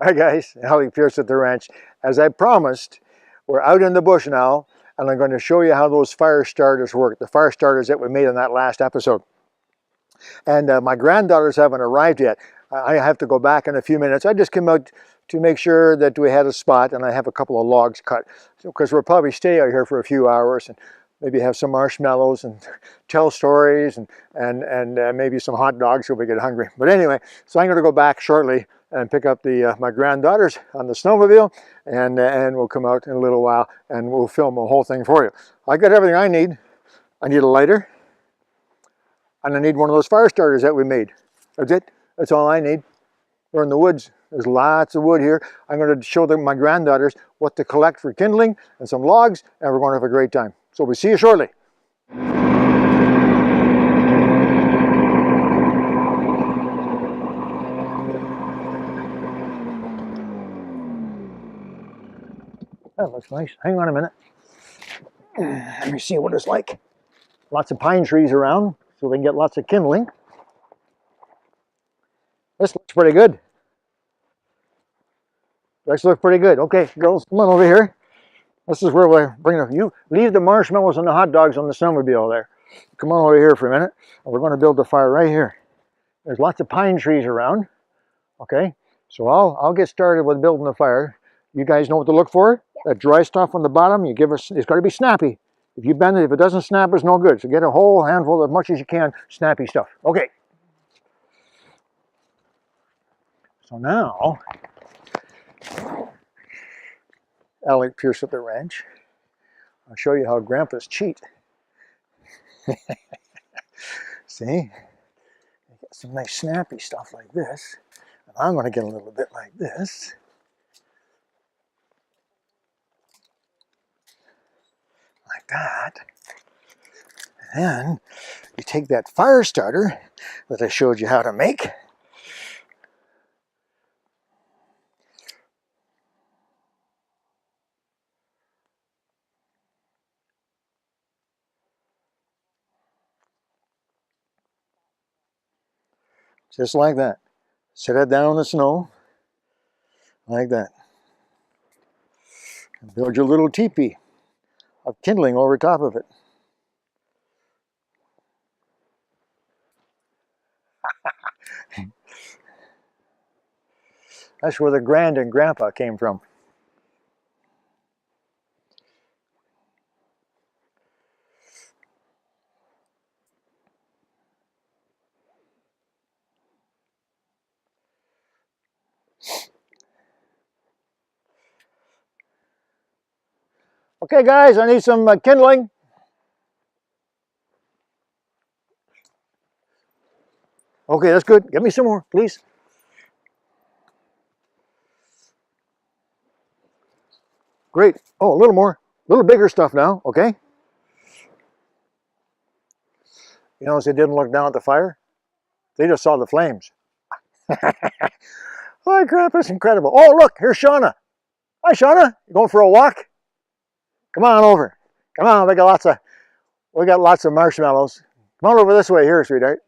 Hi guys, Alec Peirce at the ranch. As I promised, we're out in the bush now, and I'm going to show you how those fire starters work. The fire starters that we made in that last episode. And my granddaughters haven't arrived yet. I have to go back in a few minutes. I just came out to make sure that we had a spot, and I have a couple of logs cut. Because we'll probably stay out here for a few hours and maybe have some marshmallows and tell stories and maybe some hot dogs if we get hungry. But anyway, so I'm going to go back shortly and pick up my granddaughters on the snowmobile, and we'll come out in a little while and we'll film the whole thing for you. I got everything I need. I need a lighter, and I need one of those fire starters that we made. That's it. That's all I need. We're in the woods. There's lots of wood here. I'm going to show my granddaughters what to collect for kindling and some logs, and we're going to have a great time. So we'll see you shortly. That looks nice. Hang on a minute. Let me see what it's like. Lots of pine trees around, so they can get lots of kindling. This looks pretty good. This looks pretty good. Okay, girls, come on over here. This is where we're bringing them. You leave the marshmallows and the hot dogs on the snowmobile there. Come on over here for a minute. And we're going to build the fire right here. There's lots of pine trees around. Okay, so I'll get started with building the fire. You guys know what to look for? Yeah. That dry stuff on the bottom, you give us, it's got to be snappy. If you bend it, if it doesn't snap, it's no good. So get a whole handful, as much as you can, snappy stuff. Okay. So now, Alec Peirce at the ranch. I'll show you how grandpas cheat. See? Get some nice snappy stuff like this. And I'm going to get a little bit like this. Like that. And then you take that fire starter that I showed you how to make. Just like that. Set it down in the snow. Like that. And build your little teepee of kindling over top of it. That's where the grand and grandpa came from. Okay guys, I need some kindling. Okay, that's good. Give me some more, please. Great. Oh, a little more. A little bigger stuff now, okay? You notice they didn't look down at the fire? They just saw the flames. Oh, crap, that's incredible. Oh, look, here's Shauna. Hi, Shauna. You going for a walk? Come on over. Come on, we got lots of marshmallows. Come on over this way here, sweetheart.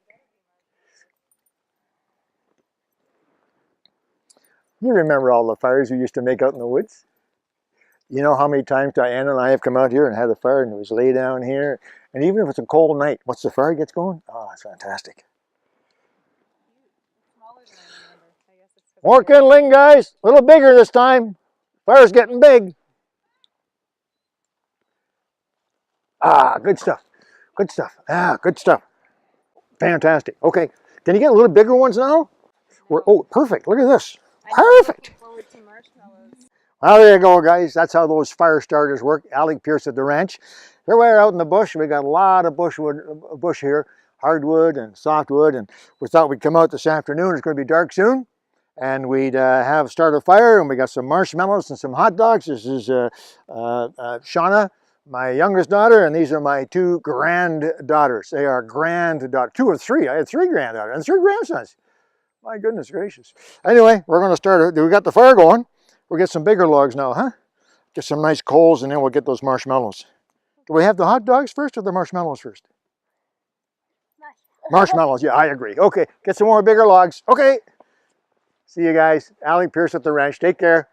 You remember all the fires we used to make out in the woods? You know how many times Diana and I have come out here and had a fire and it was lay down here. And even if it's a cold night, once the fire gets going, oh, it's fantastic. More kindling, guys. A little bigger this time. Fire's getting big. Ah, good stuff. Good stuff. Ah, good stuff. Fantastic. Okay. Can you get a little bigger ones now? Oh, perfect. Look at this. Perfect. Well, there you go, guys. That's how those fire starters work. Alec Peirce at the ranch. Here we are out in the bush. We got a lot of bush here, hardwood and softwood. And we thought we'd come out this afternoon. It's going to be dark soon. And we'd start a fire. And we got some marshmallows and some hot dogs. This is Shauna, my youngest daughter. And these are my two granddaughters. They are granddaughters. 2 or 3. I had 3 granddaughters and 3 grandsons. My goodness gracious. Anyway, we're going to start. We got the fire going. We'll get some bigger logs now, huh? Get some nice coals, and then we'll get those marshmallows. Do we have the hot dogs first or the marshmallows first? Marshmallows, yeah, I agree. Okay, get some more bigger logs. Okay. See you guys. Alec, Peirce at the ranch. Take care.